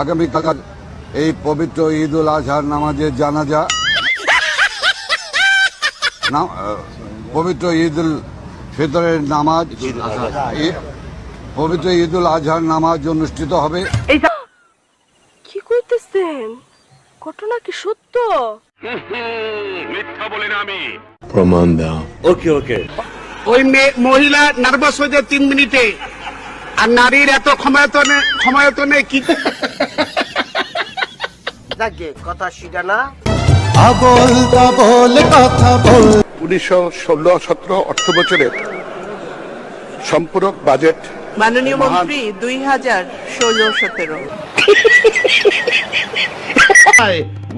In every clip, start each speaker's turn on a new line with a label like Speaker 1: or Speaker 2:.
Speaker 1: আগামীকাল এই পবিত্র ঈদ উল আজহার নামাজের জানাজা পবিত্র ঈদ উল ফিতরের নামাজ পবিত্র ঈদ উল আজহার নামাজ অনুষ্ঠিত হবে।
Speaker 2: কি কইতেছেন? ঘটনা কি সত্য?
Speaker 3: মিথ্যা বলি না আমি।
Speaker 4: প্রমাণ দাও।
Speaker 3: ওকে ওকে।
Speaker 5: ওই মহিলা নার্ভাস হয়ে যায় 3 মিনিটে, আর নারীর এত ক্ষমতায়তনে কি
Speaker 6: যাকে কথা শিখা না
Speaker 7: আবল তাবল কথা বল।
Speaker 5: 1916-17 অর্থ বছরের সম্পূরক বাজেট
Speaker 2: মাননীয় মন্ত্রী 2016-17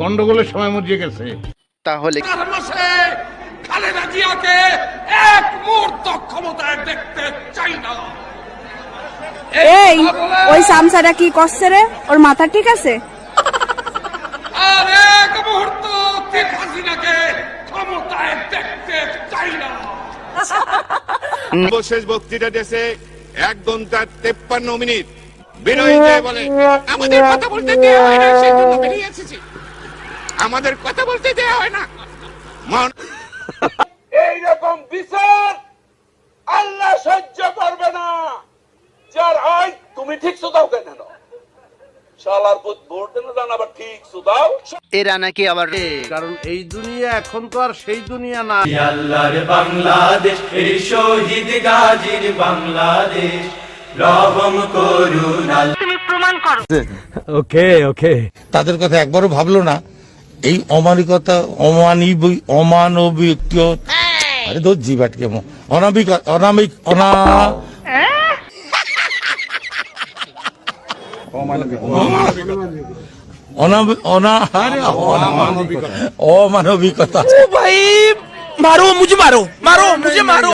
Speaker 5: গন্ডগোলের সময় মরিয়ে গেছে।
Speaker 6: তাহলে
Speaker 3: খালেদা জিয়াকে এক মুহূর্ত ক্ষমতায় দেখতে চাই না।
Speaker 8: এই ওই সামসাটা কি করছে রে? ওর মাথা ঠিক আছে?
Speaker 3: আর এক মুহূর্ত শেখ হাসিনাকে ক্ষমতায় দেখতে চাই না।
Speaker 4: সর্বশেষ বক্তৃতা দেশে 1 ঘন্টা 53 মিনিট বিনয় যে বলে আমাদের কথা বলতে দেওয়া হয় না, সেই জন্য বেরিয়ে এসেছি। আমাদের কথা বলতে দেওয়া হয় না।
Speaker 3: এইরকম বিচার আল্লাহ সহ্য করবে না। যার হয় তুমি ঠিক সুদাও কেন শালার ভোট দেন না, আবার ঠিক সুদাও।
Speaker 6: এরা নাকি আবার
Speaker 5: কারণ এই দুনিয়া এখন তো আর সেই দুনিয়া না।
Speaker 7: আল্লাহর বাংলাদেশ এই শহীদ গাজীর বাংলাদেশ রহম করুন।
Speaker 2: তুমি প্রমাণ করো।
Speaker 7: তাদের কথা একবারও ভাবলো না এই অমানবিকতা অমানবিক আরে দর্জি বাটকে অনামিক অনামিক অনা অমানবিকতা।
Speaker 6: ভাই মারো মুঝে মারো